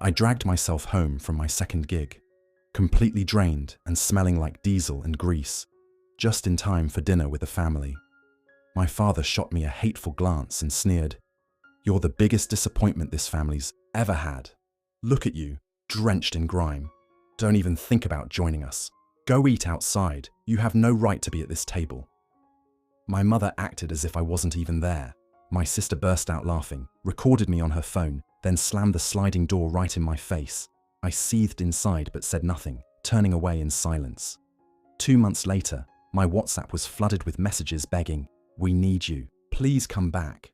I dragged myself home from my second gig, completely drained and smelling like diesel and grease, just in time for dinner with the family. My father shot me a hateful glance and sneered, "You're the biggest disappointment this family's ever had. Look at you, drenched in grime. Don't even think about joining us. Go eat outside. You have no right to be at this table." My mother acted as if I wasn't even there. My sister burst out laughing, recorded me on her phone, then slammed the sliding door right in my face. I seethed inside but said nothing, turning away in silence. 2 months later, my WhatsApp was flooded with messages begging, "We need you. Please come back."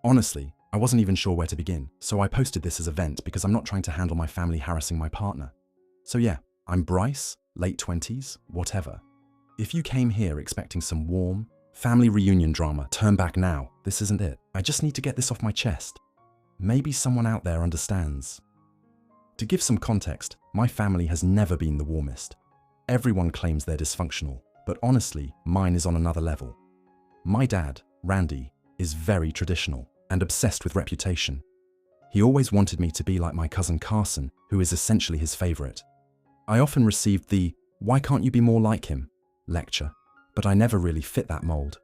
Honestly, I wasn't even sure where to begin, so I posted this as a vent because I'm not trying to handle my family harassing my partner. So yeah, I'm Bryce, late 20s, whatever. If you came here expecting some warm, family reunion drama, turn back now. This isn't it. I just need to get this off my chest. Maybe someone out there understands. To give some context, my family has never been the warmest. Everyone claims they're dysfunctional, but honestly, mine is on another level. My dad, Randy, is very traditional and obsessed with reputation. He always wanted me to be like my cousin Carson, who is essentially his favorite. I often received the "why can't you be more like him" lecture, but I never really fit that mold.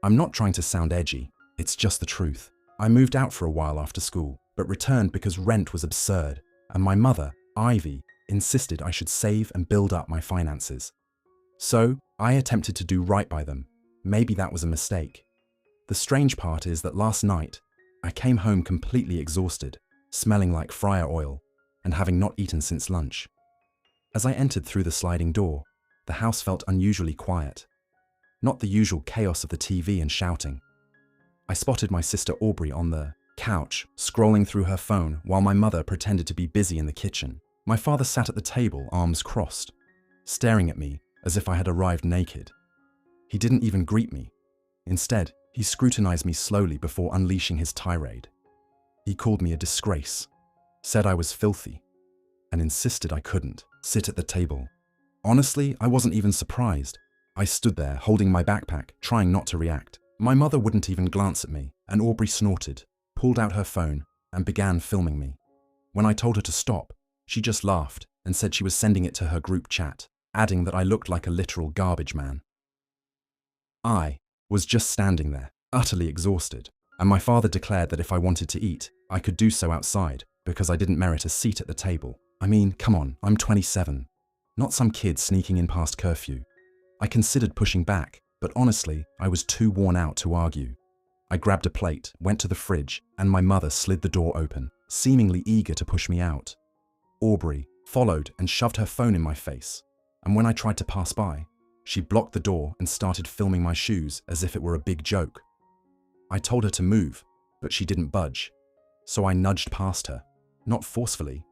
I'm not trying to sound edgy, it's just the truth. I moved out for a while after school, but returned because rent was absurd, and my mother, Ivy, insisted I should save and build up my finances. So, I attempted to do right by them. Maybe that was a mistake. The strange part is that last night, I came home completely exhausted, smelling like fryer oil, and having not eaten since lunch. As I entered through the sliding door, the house felt unusually quiet. Not the usual chaos of the TV and shouting. I spotted my sister Aubrey on the couch, scrolling through her phone while my mother pretended to be busy in the kitchen. My father sat at the table, arms crossed, staring at me as if I had arrived naked. He didn't even greet me. Instead, he scrutinized me slowly before unleashing his tirade. He called me a disgrace, said I was filthy, and insisted I couldn't sit at the table. Honestly, I wasn't even surprised. I stood there, holding my backpack, trying not to react. My mother wouldn't even glance at me, and Aubrey snorted, pulled out her phone, and began filming me. When I told her to stop, she just laughed and said she was sending it to her group chat, adding that I looked like a literal garbage man. I was just standing there, utterly exhausted, and my father declared that if I wanted to eat, I could do so outside because I didn't merit a seat at the table. I mean, come on, I'm 27, not some kid sneaking in past curfew. I considered pushing back, but honestly, I was too worn out to argue. I grabbed a plate, went to the fridge, and my mother slid the door open, seemingly eager to push me out. Aubrey followed and shoved her phone in my face, and when I tried to pass by, she blocked the door and started filming my shoes as if it were a big joke. I told her to move, but she didn't budge, so I nudged past her, not forcefully,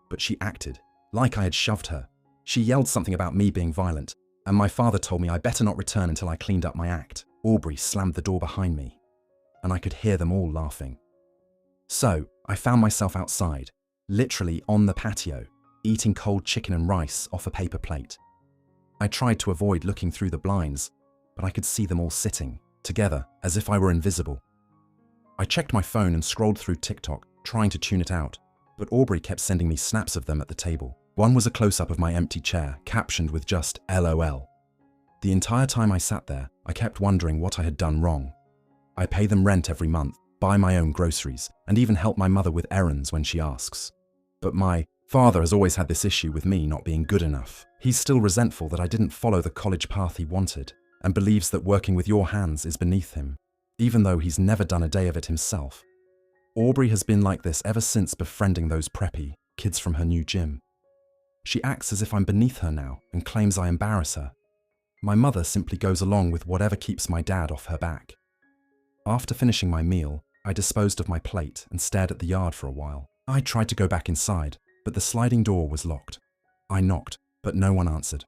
but she acted like I had shoved her. She yelled something about me being violent, and my father told me I better not return until I cleaned up my act. Aubrey slammed the door behind me, and I could hear them all laughing. So, I found myself outside, literally on the patio, eating cold chicken and rice off a paper plate. I tried to avoid looking through the blinds, but I could see them all sitting, together, as if I were invisible. I checked my phone and scrolled through TikTok, trying to tune it out, but Aubrey kept sending me snaps of them at the table. One was a close-up of my empty chair, captioned with just LOL. The entire time I sat there, I kept wondering what I had done wrong. I pay them rent every month, buy my own groceries, and even help my mother with errands when she asks. But my father has always had this issue with me not being good enough. He's still resentful that I didn't follow the college path he wanted, and believes that working with your hands is beneath him, even though he's never done a day of it himself. Aubrey has been like this ever since befriending those preppy kids from her new gym. She acts as if I'm beneath her now and claims I embarrass her. My mother simply goes along with whatever keeps my dad off her back. After finishing my meal, I disposed of my plate and stared at the yard for a while. I tried to go back inside, but the sliding door was locked. I knocked, but no one answered.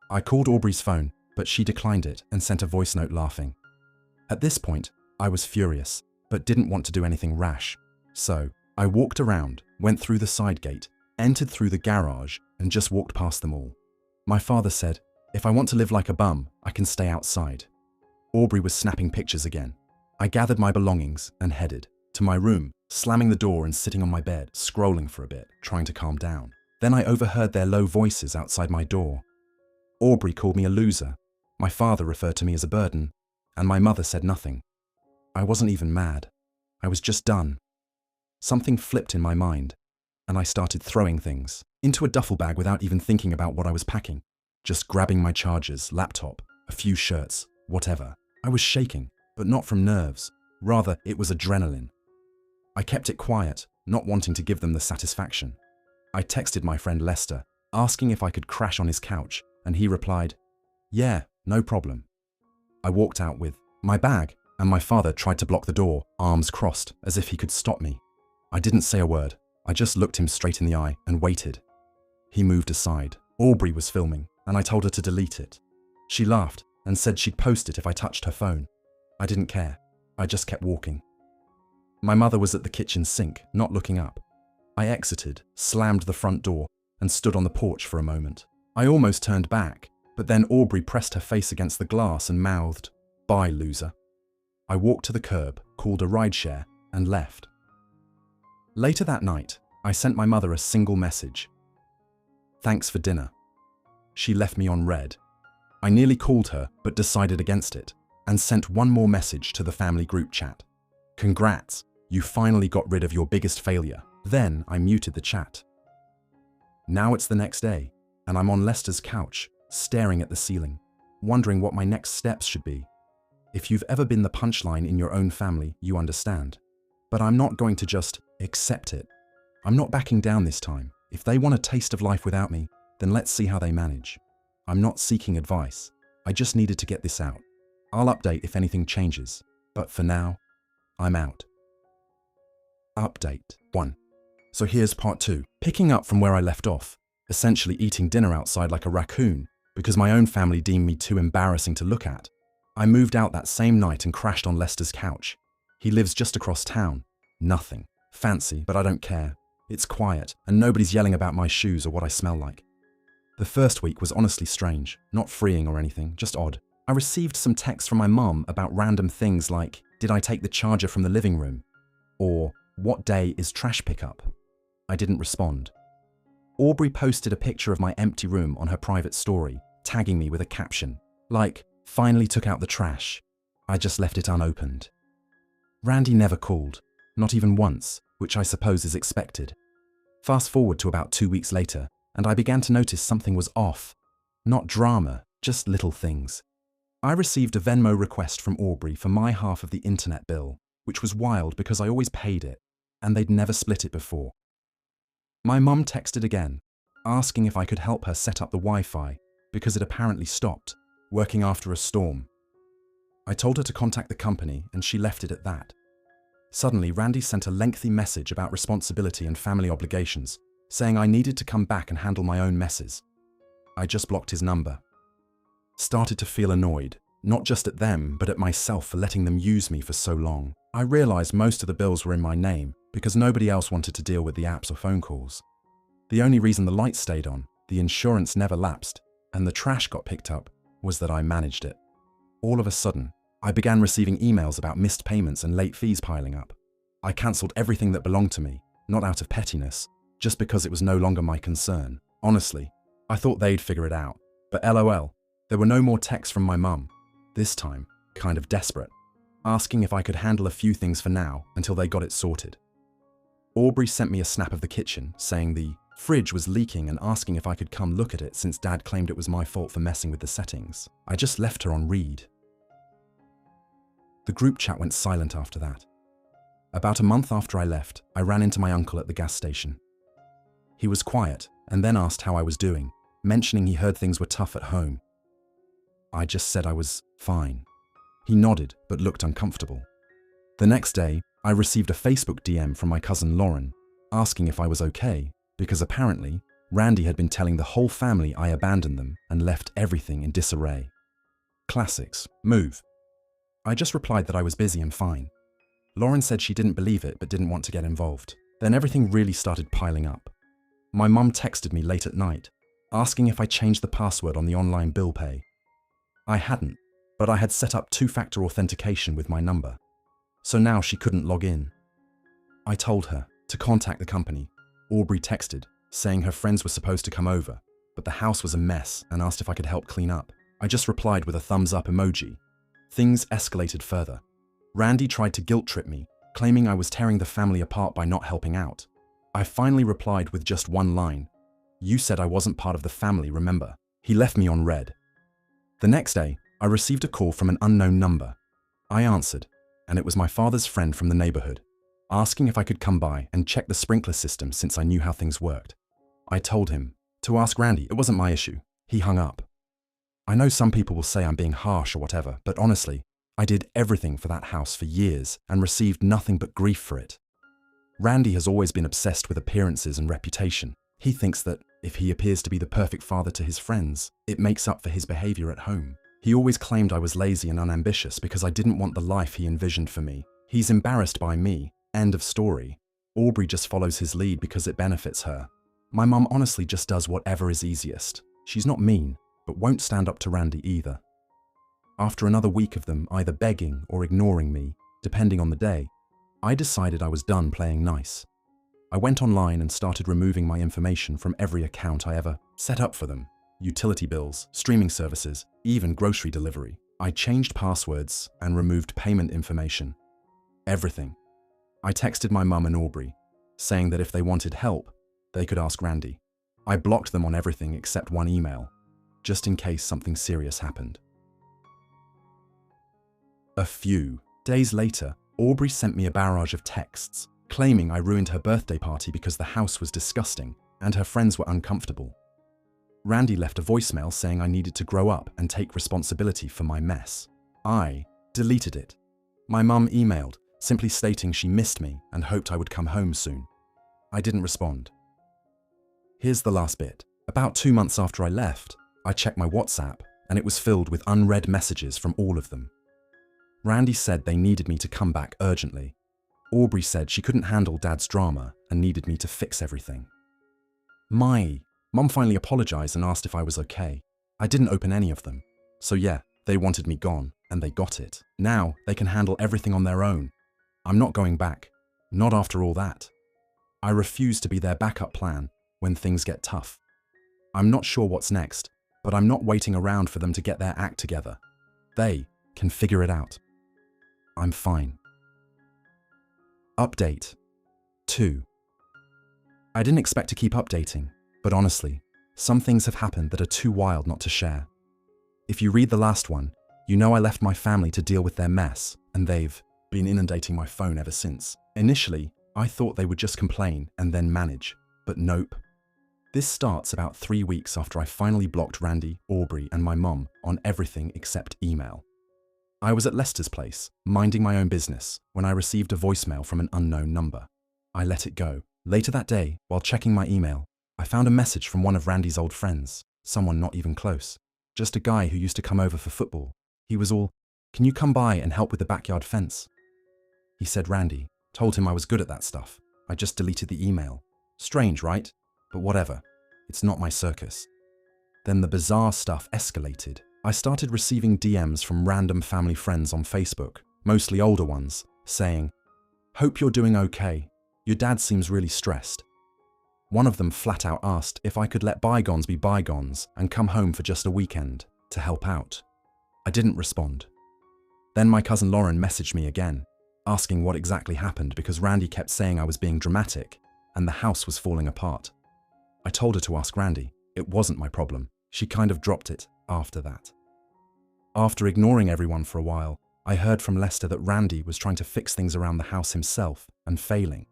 I called Aubrey's phone, but she declined it and sent a voice note laughing. At this point, I was furious, but didn't want to do anything rash. So, I walked around, went through the side gate, entered through the garage, and just walked past them all. My father said, if I want to live like a bum, I can stay outside. Aubrey was snapping pictures again. I gathered my belongings and headed to my room, slamming the door and sitting on my bed, scrolling for a bit, trying to calm down. Then I overheard their low voices outside my door. Aubrey called me a loser. My father referred to me as a burden, and my mother said nothing. I wasn't even mad. I was just done. Something flipped in my mind, and I started throwing things into a duffel bag without even thinking about what I was packing. Just grabbing my chargers, laptop, a few shirts, whatever. I was shaking, but not from nerves. Rather, it was adrenaline. I kept it quiet, not wanting to give them the satisfaction. I texted my friend Lester, asking if I could crash on his couch, and he replied, "Yeah, no problem." I walked out with my bag, and my father tried to block the door, arms crossed, as if he could stop me. I didn't say a word. I just looked him straight in the eye and waited. He moved aside. Aubrey was filming, and I told her to delete it. She laughed and said she'd post it if I touched her phone. I didn't care. I just kept walking. My mother was at the kitchen sink, not looking up. I exited, slammed the front door, and stood on the porch for a moment. I almost turned back, but then Aubrey pressed her face against the glass and mouthed, "Bye, loser." I walked to the curb, called a rideshare, and left. Later that night, I sent my mother a single message. "Thanks for dinner." She left me on read. I nearly called her, but decided against it, and sent one more message to the family group chat. "Congrats, you finally got rid of your biggest failure." Then I muted the chat. Now it's the next day, and I'm on Lester's couch, staring at the ceiling, wondering what my next steps should be. If you've ever been the punchline in your own family, you understand. But I'm not going to just accept it. I'm not backing down this time. If they want a taste of life without me, then let's see how they manage. I'm not seeking advice. I just needed to get this out. I'll update if anything changes. But for now, I'm out. Update 1. So here's part 2. Picking up from where I left off, essentially eating dinner outside like a raccoon because my own family deemed me too embarrassing to look at. I moved out that same night and crashed on Lester's couch. He lives just across town. Nothing fancy, but I don't care. It's quiet, and nobody's yelling about my shoes or what I smell like. The first week was honestly strange, not freeing or anything, just odd. I received some texts from my mum about random things like, did I take the charger from the living room? Or, what day is trash pickup? I didn't respond. Aubrey posted a picture of my empty room on her private story, tagging me with a caption, like, finally took out the trash. I just left it unopened. Randy never called, not even once, which I suppose is expected. Fast forward to about 2 weeks later, and I began to notice something was off. Not drama, just little things. I received a Venmo request from Aubrey for my half of the internet bill, which was wild because I always paid it, and they'd never split it before. My mum texted again, asking if I could help her set up the Wi-Fi, because it apparently stopped, working after a storm. I told her to contact the company, and she left it at that. Suddenly, Randy sent a lengthy message about responsibility and family obligations, saying I needed to come back and handle my own messes. I just blocked his number. Started to feel annoyed, not just at them, but at myself for letting them use me for so long. I realized most of the bills were in my name because nobody else wanted to deal with the apps or phone calls. The only reason the lights stayed on, the insurance never lapsed, and the trash got picked up was that I managed it. All of a sudden, I began receiving emails about missed payments and late fees piling up. I cancelled everything that belonged to me, not out of pettiness, just because it was no longer my concern. Honestly, I thought they'd figure it out. But LOL, there were no more texts from my mum, this time kind of desperate, asking if I could handle a few things for now until they got it sorted. Aubrey sent me a snap of the kitchen, saying the fridge was leaking and asking if I could come look at it since Dad claimed it was my fault for messing with the settings. I just left her on read. The group chat went silent after that. About a month after I left, I ran into my uncle at the gas station. He was quiet and then asked how I was doing, mentioning he heard things were tough at home. I just said I was fine. He nodded but looked uncomfortable. The next day, I received a Facebook DM from my cousin Lauren, asking if I was okay, because apparently, Randy had been telling the whole family I abandoned them and left everything in disarray. Classics. Move. I just replied that I was busy and fine. Lauren said she didn't believe it but didn't want to get involved. Then everything really started piling up. My mum texted me late at night, asking if I changed the password on the online bill pay. I hadn't, but I had set up two-factor authentication with my number, so now she couldn't log in. I told her to contact the company. Aubrey texted, saying her friends were supposed to come over, but the house was a mess and asked if I could help clean up. I just replied with a thumbs up emoji. Things escalated further. Randy tried to guilt trip me, claiming I was tearing the family apart by not helping out. I finally replied with just one line. You said I wasn't part of the family, remember? He left me on red. The next day, I received a call from an unknown number. I answered, and it was my father's friend from the neighborhood, asking if I could come by and check the sprinkler system since I knew how things worked. I told him to ask Randy, it wasn't my issue. He hung up. I know some people will say I'm being harsh or whatever, but honestly, I did everything for that house for years and received nothing but grief for it. Randy has always been obsessed with appearances and reputation. He thinks that if he appears to be the perfect father to his friends, it makes up for his behavior at home. He always claimed I was lazy and unambitious because I didn't want the life he envisioned for me. He's embarrassed by me. End of story. Aubrey just follows his lead because it benefits her. My mum honestly just does whatever is easiest. She's not mean, but won't stand up to Randy either. After another week of them either begging or ignoring me, depending on the day, I decided I was done playing nice. I went online and started removing my information from every account I ever set up for them. Utility bills, streaming services, even grocery delivery. I changed passwords and removed payment information. Everything. I texted my mum and Aubrey, saying that if they wanted help, they could ask Randy. I blocked them on everything except one email, just in case something serious happened. A few days later, Aubrey sent me a barrage of texts, claiming I ruined her birthday party because the house was disgusting and her friends were uncomfortable. Randy left a voicemail saying I needed to grow up and take responsibility for my mess. I deleted it. My mum emailed, simply stating she missed me and hoped I would come home soon. I didn't respond. Here's the last bit. About 2 months after I left, I checked my WhatsApp and it was filled with unread messages from all of them. Randy said they needed me to come back urgently. Aubrey said she couldn't handle Dad's drama and needed me to fix everything. My mum finally apologized and asked if I was okay. I didn't open any of them. So yeah, they wanted me gone, and they got it. Now they can handle everything on their own. I'm not going back. Not after all that. I refuse to be their backup plan when things get tough. I'm not sure what's next, but I'm not waiting around for them to get their act together. They can figure it out. I'm fine. Update 2. I didn't expect to keep updating, but honestly, some things have happened that are too wild not to share. If you read the last one, you know I left my family to deal with their mess, and they've been inundating my phone ever since. Initially, I thought they would just complain and then manage, but nope. This starts about 3 weeks after I finally blocked Randy, Aubrey, and my mum on everything except email. I was at Lester's place, minding my own business, when I received a voicemail from an unknown number. I let it go. Later that day, while checking my email, I found a message from one of Randy's old friends, someone not even close, just a guy who used to come over for football. He was all, "Can you come by and help with the backyard fence?" He said Randy, told him I was good at that stuff. I just deleted the email. Strange, right? But whatever. It's not my circus. Then the bizarre stuff escalated. I started receiving DMs from random family friends on Facebook, mostly older ones, saying, "Hope you're doing okay. Your dad seems really stressed." One of them flat out asked if I could let bygones be bygones and come home for just a weekend to help out. I didn't respond. Then my cousin Lauren messaged me again, asking what exactly happened because Randy kept saying I was being dramatic and the house was falling apart. I told her to ask Randy. It wasn't my problem. She kind of dropped it after that. After ignoring everyone for a while, I heard from Lester that Randy was trying to fix things around the house himself and failing.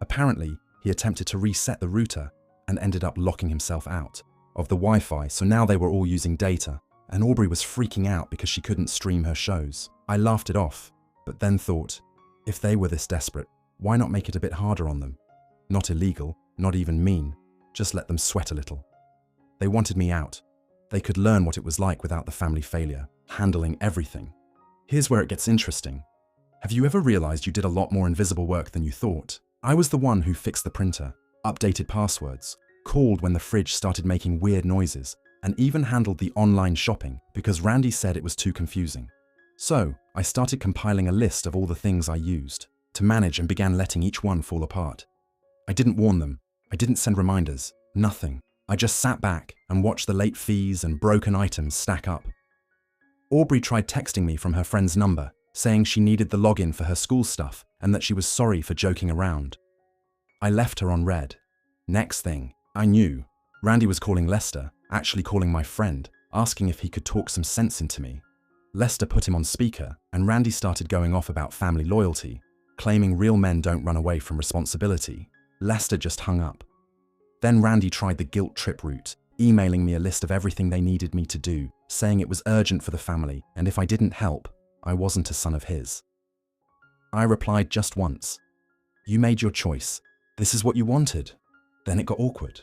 Apparently, he attempted to reset the router and ended up locking himself out of the Wi-Fi, so now they were all using data, and Aubrey was freaking out because she couldn't stream her shows. I laughed it off, but then thought, if they were this desperate, why not make it a bit harder on them? Not illegal, not even mean, just let them sweat a little. They wanted me out. They could learn what it was like without the family failure, handling everything. Here's where it gets interesting. Have you ever realized you did a lot more invisible work than you thought? I was the one who fixed the printer, updated passwords, called when the fridge started making weird noises, and even handled the online shopping because Randy said it was too confusing. So, I started compiling a list of all the things I used. to manage and began letting each one fall apart. I didn't warn them. I didn't send reminders. Nothing. I just sat back and watched the late fees and broken items stack up. Aubrey tried texting me from her friend's number, saying she needed the login for her school stuff and that she was sorry for joking around. I left her on read. Next thing, I knew. Randy was calling Lester, actually calling my friend, asking if he could talk some sense into me. Lester put him on speaker, and Randy started going off about family loyalty, claiming real men don't run away from responsibility. Lester just hung up. Then Randy tried the guilt trip route, emailing me a list of everything they needed me to do, saying it was urgent for the family, and if I didn't help, I wasn't a son of his. I replied just once. You made your choice. This is what you wanted. Then it got awkward.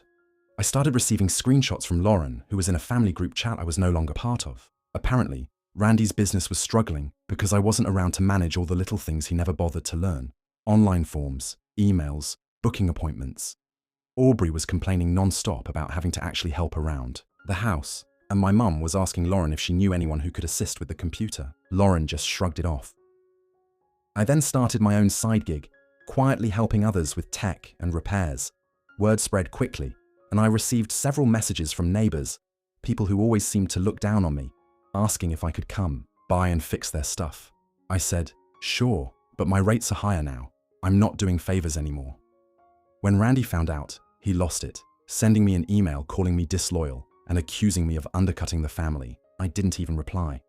I started receiving screenshots from Lauren, who was in a family group chat I was no longer part of. Apparently, Randy's business was struggling because I wasn't around to manage all the little things he never bothered to learn. Online forms, emails, booking appointments. Aubrey was complaining non-stop about having to actually help around the house, and my mum was asking Lauren if she knew anyone who could assist with the computer. Lauren just shrugged it off. I then started my own side gig, quietly helping others with tech and repairs. Word spread quickly, and I received several messages from neighbors, people who always seemed to look down on me, asking if I could come, buy and fix their stuff. I said, sure, but my rates are higher now. I'm not doing favors anymore. When Randy found out, he lost it, sending me an email calling me disloyal and accusing me of undercutting the family. I didn't even reply.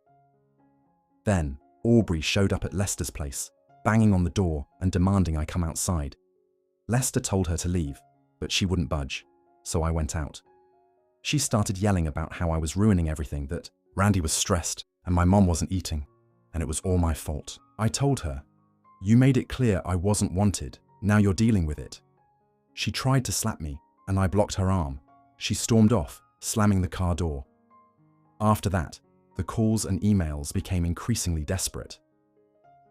Then, Aubrey showed up at Lester's place, banging on the door and demanding I come outside. Lester told her to leave, but she wouldn't budge, so I went out. She started yelling about how I was ruining everything, that Randy was stressed and my mom wasn't eating, and it was all my fault. I told her, you made it clear I wasn't wanted, now you're dealing with it. She tried to slap me, and I blocked her arm. She stormed off, slamming the car door. After that, the calls and emails became increasingly desperate.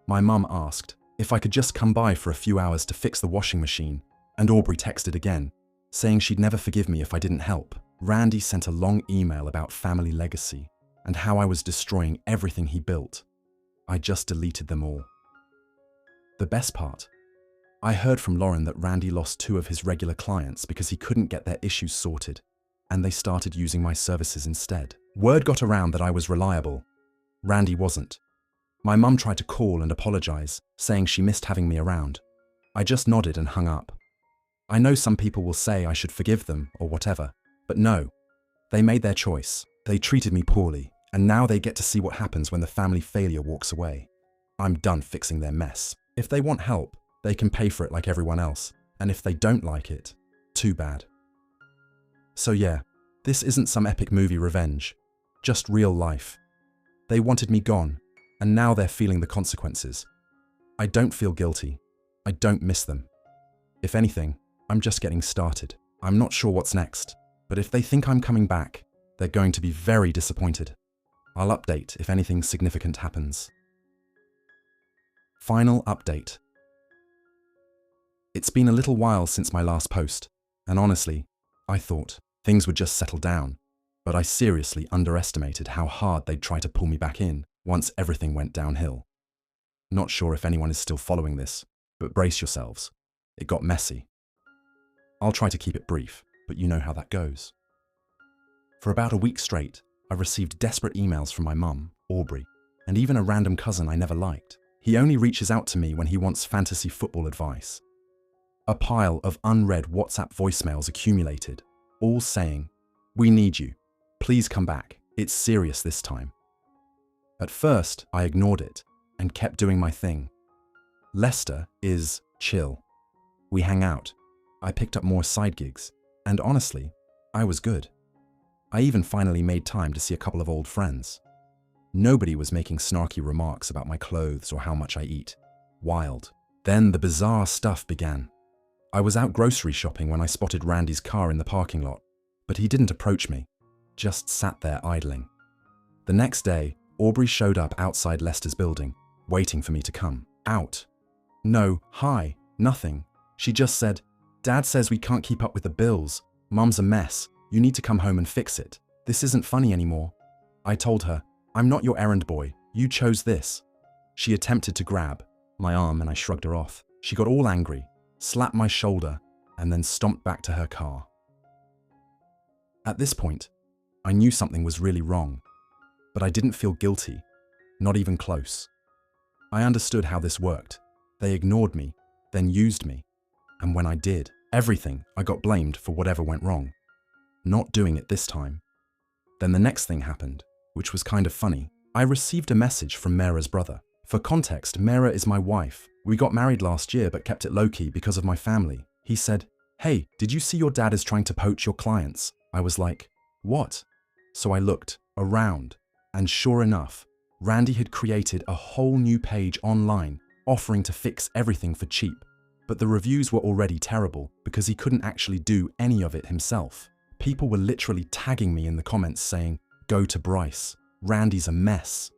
My mum asked if I could just come by for a few hours to fix the washing machine, and Aubrey texted again, saying she'd never forgive me if I didn't help. Randy sent a long email about family legacy and how I was destroying everything he built. I just deleted them all. The best part, I heard from Lauren that Randy lost 2 of his regular clients because he couldn't get their issues sorted, and they started using my services instead. Word got around that I was reliable. Randy wasn't. My mum tried to call and apologize, saying she missed having me around. I just nodded and hung up. I know some people will say I should forgive them or whatever, but no. They made their choice. They treated me poorly, and now they get to see what happens when the family failure walks away. I'm done fixing their mess. If they want help, they can pay for it like everyone else, and if they don't like it, too bad. So yeah, this isn't some epic movie revenge, just real life. They wanted me gone, and now they're feeling the consequences. I don't feel guilty. I don't miss them. If anything, I'm just getting started. I'm not sure what's next, but if they think I'm coming back, they're going to be very disappointed. I'll update if anything significant happens. Final update. It's been a little while since my last post, and honestly, I thought things would just settle down, but I seriously underestimated how hard they'd try to pull me back in once everything went downhill. Not sure if anyone is still following this, but brace yourselves. It got messy. I'll try to keep it brief, but you know how that goes. For about a week straight, I received desperate emails from my mum, Aubrey, and even a random cousin I never liked. He only reaches out to me when he wants fantasy football advice. A pile of unread WhatsApp voicemails accumulated, all saying, "We need you. Please come back. It's serious this time." At first, I ignored it and kept doing my thing. Lester is chill. We hang out. I picked up more side gigs, and honestly, I was good. I even finally made time to see a couple of old friends. Nobody was making snarky remarks about my clothes or how much I eat. Wild. Then the bizarre stuff began. I was out grocery shopping when I spotted Randy's car in the parking lot, but he didn't approach me, just sat there idling. The next day, Aubrey showed up outside Lester's building, waiting for me to come. Out. No, hi, nothing. She just said, "Dad says we can't keep up with the bills. Mum's a mess. You need to come home and fix it. This isn't funny anymore." I told her, "I'm not your errand boy. You chose this." She attempted to grab. my arm and I shrugged her off. She got all angry, slapped my shoulder, and then stomped back to her car. At this point, I knew something was really wrong, but I didn't feel guilty, not even close. I understood how this worked. They ignored me, then used me, and when I did everything, I got blamed for whatever went wrong. Not doing it this time. Then the next thing happened, which was kind of funny. I received a message from Mera's brother. For context, Mera is my wife. We got married last year but kept it low-key because of my family. He said, "Hey, did you see your dad is trying to poach your clients?" I was like, "What?" So I looked around, and sure enough, Randy had created a whole new page online offering to fix everything for cheap. But the reviews were already terrible because he couldn't actually do any of it himself. People were literally tagging me in the comments saying, "Go to Bryce, Randy's a mess."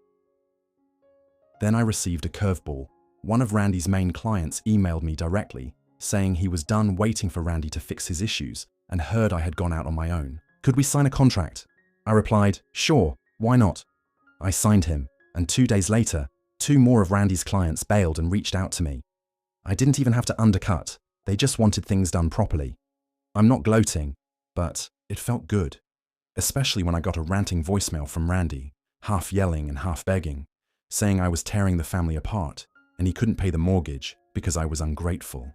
Then I received a curveball. One of Randy's main clients emailed me directly, saying he was done waiting for Randy to fix his issues and heard I had gone out on my own. "Could we sign a contract?" I replied, "Sure, why not?" I signed him, and 2 days later, 2 more of Randy's clients bailed and reached out to me. I didn't even have to undercut, they just wanted things done properly. I'm not gloating, but it felt good, especially when I got a ranting voicemail from Randy, half yelling and half begging, saying I was tearing the family apart and he couldn't pay the mortgage because I was ungrateful.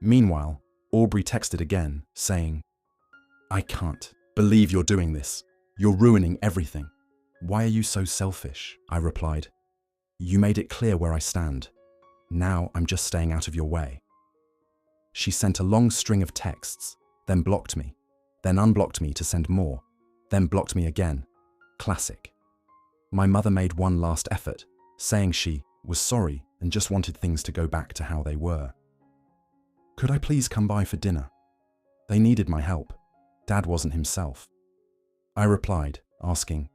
Meanwhile, Aubrey texted again, saying, "I can't believe you're doing this. You're ruining everything. Why are you so selfish?" I replied, "You made it clear where I stand. Now I'm just staying out of your way." She sent a long string of texts, then blocked me, then unblocked me to send more, then blocked me again. Classic. My mother made one last effort, saying she was sorry and just wanted things to go back to how they were. "Could I please come by for dinner?" They needed my help. Dad wasn't himself. I replied, asking,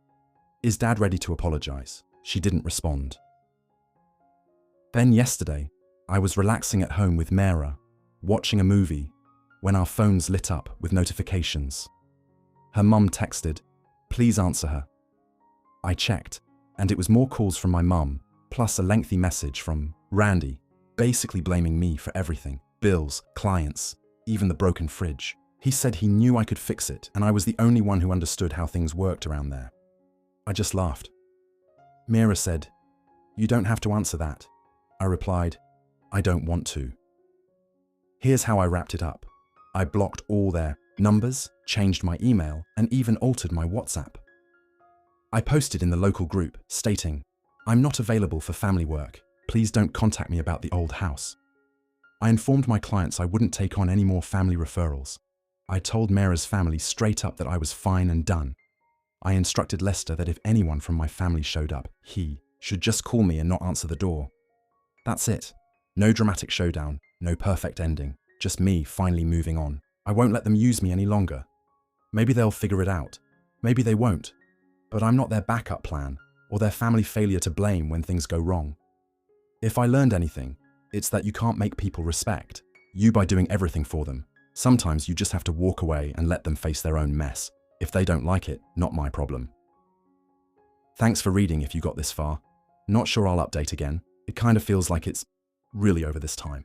"Is Dad ready to apologize?" She didn't respond. Then yesterday, I was relaxing at home with Mera, watching a movie, when our phones lit up with notifications. Her mum texted, "Please answer her." I checked, and it was more calls from my mum, plus a lengthy message from Randy, basically blaming me for everything. Bills, clients, even the broken fridge. He said he knew I could fix it, and I was the only one who understood how things worked around there. I just laughed. Mera said, "You don't have to answer that." I replied, "I don't want to." Here's how I wrapped it up. I blocked all their numbers, changed my email, and even altered my WhatsApp. I posted in the local group, stating, "I'm not available for family work. Please don't contact me about the old house." I informed my clients I wouldn't take on any more family referrals. I told Mera's family straight up that I was fine and done. I instructed Lester that if anyone from my family showed up, he should just call me and not answer the door. That's it. No dramatic showdown, no perfect ending, just me finally moving on. I won't let them use me any longer. Maybe they'll figure it out. Maybe they won't. But I'm not their backup plan or their family failure to blame when things go wrong. If I learned anything, it's that you can't make people respect you by doing everything for them. Sometimes you just have to walk away and let them face their own mess. If they don't like it, not my problem. Thanks for reading if you got this far. Not sure I'll update again. It kind of feels like it's really over this time.